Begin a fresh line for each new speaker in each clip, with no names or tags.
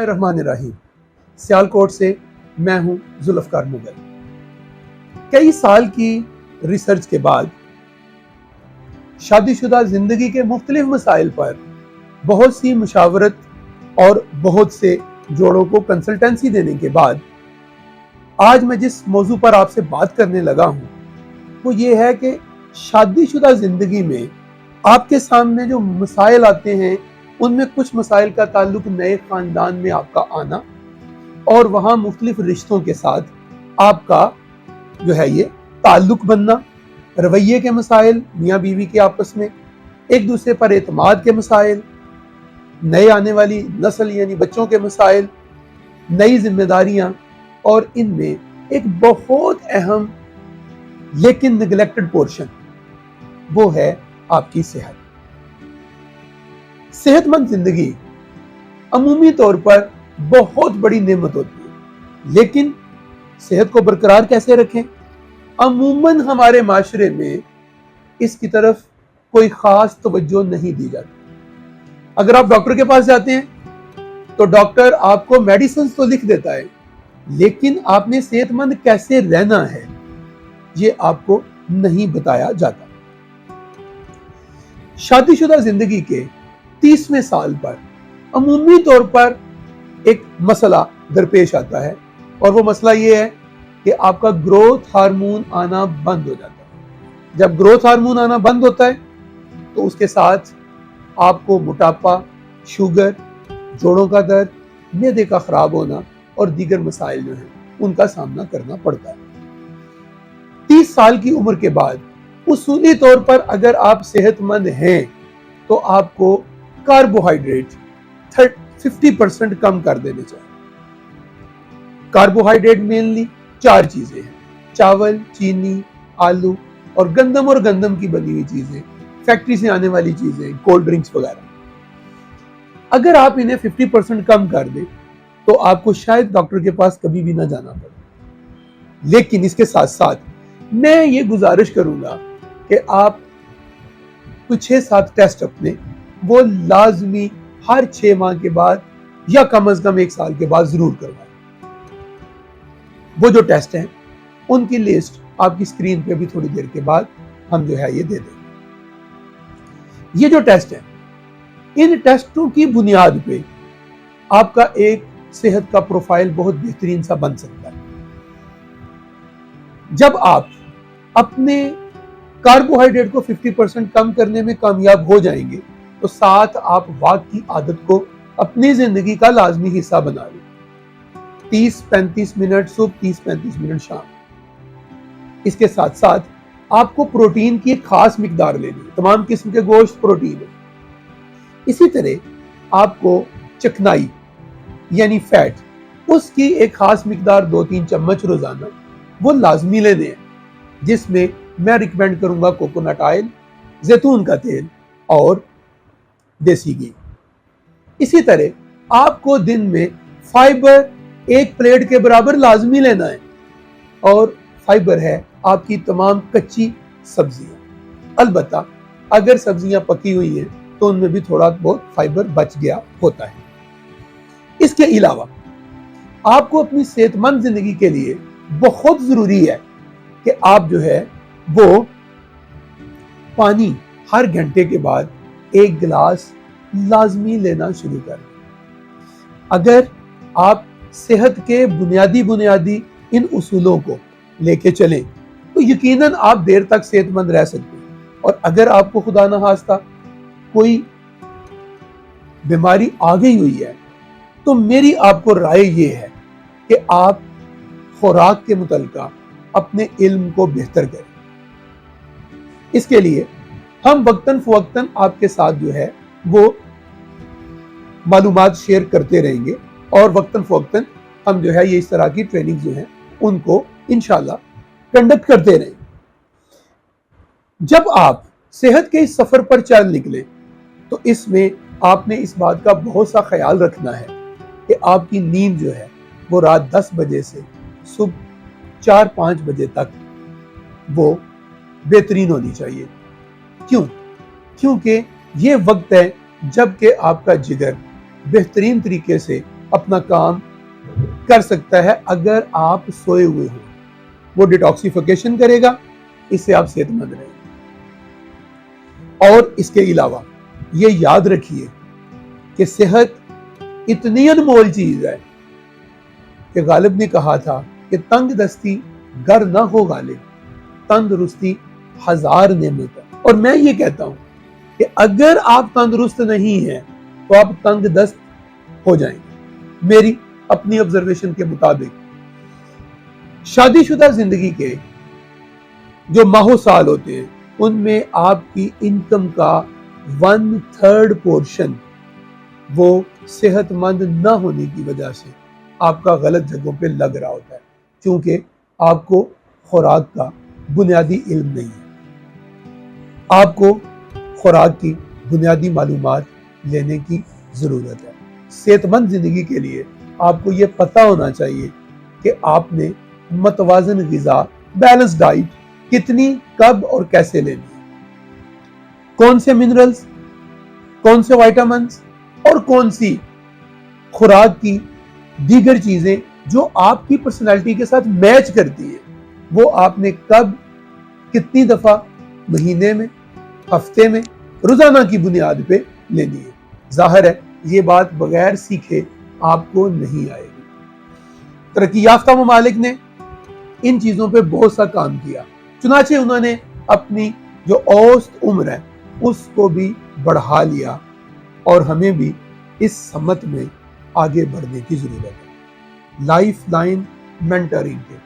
बिस्मिल्लाहिर्रहमानिर्रहीम। सियालकोट से मैं हूं जुल्फकार मुगल। कई साल की रिसर्च के बाद शादीशुदा जिंदगी के मुख्तलिफ मसाइल पर बहुत सी मुशावरत और बहुत से जोड़ों को कंसल्टेंसी देने के बाद आज मैं जिस मौजू पर आपसे बात करने लगा हूं वो ये है कि शादीशुदा जिंदगी में आपके सामने जो मसाइल आते हैं उनमें कुछ मसाइल का ताल्लुक नए खानदान में आपका आना और वहाँ मुख्तलिफ रिश्तों के साथ आपका जो है ये ताल्लुक बनना, रवैये के मसाइल, मियाँ बीवी के आपस में एक दूसरे पर एतमाद के मसाइल, नए आने वाली नस्ल यानी बच्चों के मसाइल, नई जिम्मेदारियाँ और इनमें एक बहुत अहम लेकिन निगलेक्टेड पोर्शन वो है आपकी सेहत। सेहतमंद जिंदगी अमूमी तौर पर बहुत बड़ी नेमत होती है, लेकिन सेहत को बरकरार कैसे रखें? अमूमन हमारे माशरे में इसकी तरफ कोई खास तवज्जो नहीं दी जाती। अगर आप डॉक्टर के पास जाते हैं तो डॉक्टर आपको मेडिसिन तो लिख देता है, लेकिन आपने सेहतमंद कैसे रहना है ये आपको नहीं बताया जाता। शादीशुदा जिंदगी के 30वें साल पर अमूमी तौर पर एक मसला दरपेश आता है और वो मसला ये है कि आपका ग्रोथ हार्मोन आना बंद हो जाता है। जब ग्रोथ हार्मोन आना बंद होता है तो उसके साथ आपको मोटापा, शुगर, जोड़ों का दर्द, मैदे का खराब होना और दीगर मसाइल जो हैं उनका सामना करना पड़ता है। 30 साल की उम्र के बाद उसूली तौर पर अगर आप सेहतमंद हैं तो आपको कार्बोहाइड्रेट 50% कम कर देने चाहिए। कार्बोहाइड्रेट मेनली 4 चीजें हैं: चावल, चीनी, आलू और गंदम की बनी हुई चीजें, फैक्ट्री से आने वाली चीजें, कोल्ड ड्रिंक्स वगैरह। अगर आप इन्हें 50% कम कर दें तो आपको शायद डॉक्टर के पास कभी भी ना जाना पड़े। लेकिन इसके साथ साथ मैं ये गुजारिश करूंगा कि आप कुछ 6-7 टेस्ट अपने वो लाजमी हर 6 माह के बाद या कम से कम 1 साल के बाद जरूर करवाएं। वो जो टेस्ट हैं उनकी लिस्ट आपकी स्क्रीन पे भी थोड़ी देर के बाद हम जो है ये दे देंगे। ये जो टेस्ट हैं, इन टेस्टों की बुनियाद पे आपका एक सेहत का प्रोफाइल बहुत बेहतरीन सा बन सकता है। जब आप अपने कार्बोहाइड्रेट को 50% कम करने में कामयाब हो जाएंगे तो साथ आप वॉक की आदत को अपनी जिंदगी का लाजमी हिस्सा बना लें। 30-35 मिनट सुबह, 30-35 मिनट शाम। इसके साथ साथ आपको प्रोटीन की एक खास मिकदार लेनी है। तमाम किस्म के गोश्त प्रोटीन है। इसी तरह आपको चिकनाई यानी फैट, उसकी एक खास मिकदार 2-3 चम्मच रोजाना वो लाजमी लेने हैं, जिसमें मैं रिकमेंड करूंगा कोकोनट ऑयल, जैतून का तेल और देसी घी। इसी तरह आपको दिन में फाइबर 1 प्लेट के बराबर लाजमी लेना है और फाइबर है आपकी तमाम कच्ची सब्जियां। अलबत्ता अगर सब्जियां पकी हुई हैं तो उनमें भी थोड़ा बहुत फाइबर बच गया होता है। इसके अलावा आपको अपनी सेहतमंद जिंदगी के लिए बहुत जरूरी है कि आप जो है वो पानी हर घंटे के बाद 1 गिलास लाजमी लेना शुरू करें। अगर आप सेहत के बुनियादी इन उसूलों को लेके चलें तो यकीनन आप देर तक सेहतमंद रह सकते हैं। और अगर आपको खुदा न खास्ता कोई बीमारी आ गई हुई है तो मेरी आपको राय ये है कि आप खुराक के मुतल्लिका अपने इल्म को बेहतर करें। इसके लिए हम वक्तन फवक्तन आपके साथ जो है वो मालूमात शेयर करते रहेंगे और वक्तन फवक्तन हम जो है ये इस तरह की ट्रेनिंग जो है उनको इंशाल्लाह कंडक्ट करते रहेंगे। जब आप सेहत के इस सफर पर चल निकले तो इसमें आपने इस बात का बहुत सा ख्याल रखना है कि आपकी नींद जो है वो रात 10 बजे से सुबह 4-5 बजे तक वो बेहतरीन होनी चाहिए। क्यों? क्योंकि ये वक्त है जबकि आपका जिगर बेहतरीन तरीके से اپنا کام کر سکتا ہے اگر آپ سوئے ہوئے ہوں. وہ ڈیٹاکسیفیکیشن کرے گا، اس سے آپ صحت مند رہیں گے. اور اس کے علاوہ یہ یاد رکھیے کہ صحت اتنی انمول چیز ہے کہ غالب نے کہا تھا کہ تنگ دستی گر نہ ہو غالب، تندرستی ہزار نعمت ہے. اور میں یہ کہتا ہوں کہ اگر آپ تندرست نہیں ہیں تو آپ تنگ دست ہو جائیں گے. میری اپنی آبزرویشن کے مطابق شادی شدہ زندگی کے جو ماہ سال ہوتے ہیں ان میں آپ کی انکم کا 1/3 پورشن وہ صحت مند نہ ہونے کی وجہ سے آپ کا غلط جگہوں پہ لگ رہا ہوتا ہے، کیونکہ آپ کو خوراک کا بنیادی علم نہیں ہے. آپ کو خوراک کی بنیادی معلومات لینے کی ضرورت ہے. صحت مند زندگی کے لیے آپ کو یہ پتہ ہونا چاہیے کہ آپ نے متوازن غذا، بیلنس ڈائٹ کتنی، کب اور کیسے لینی ہے، کون سے منرلز، کون سے وائٹامنز اور کون سی خوراک کی دیگر چیزیں جو آپ کی پرسنالٹی کے ساتھ میچ کرتی ہے وہ آپ نے کب، کتنی دفعہ، مہینے میں، ہفتے میں، روزانہ کی بنیاد پہ لینی ہے. ظاہر ہے یہ بات بغیر سیکھے آپ کو نہیں آئے گی. ترقی یافتہ ممالک نے ان چیزوں پہ بہت سا کام کیا، چنانچہ انہوں نے اپنی جو اوسط عمر ہے اس کو بھی بڑھا لیا، اور ہمیں بھی اس سمت میں آگے بڑھنے کی ضرورت ہے. لائف لائن مینٹرنگ کے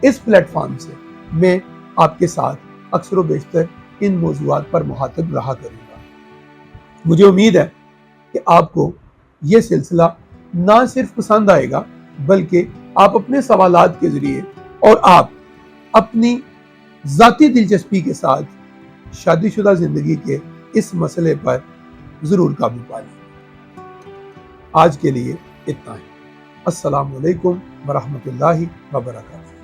اس پلیٹ فارم سے میں آپ کے ساتھ اکثر و بیشتر ان موضوعات پر مخاطب رہا کروں گا. مجھے امید ہے کہ آپ کو یہ سلسلہ نہ صرف پسند آئے گا بلکہ آپ اپنے سوالات کے ذریعے اور آپ اپنی ذاتی دلچسپی کے ساتھ شادی شدہ زندگی کے اس مسئلے پر ضرور قابو پا لیں. آج کے لیے اتنا ہی. السلام علیکم ورحمۃ اللہ وبرکاتہ.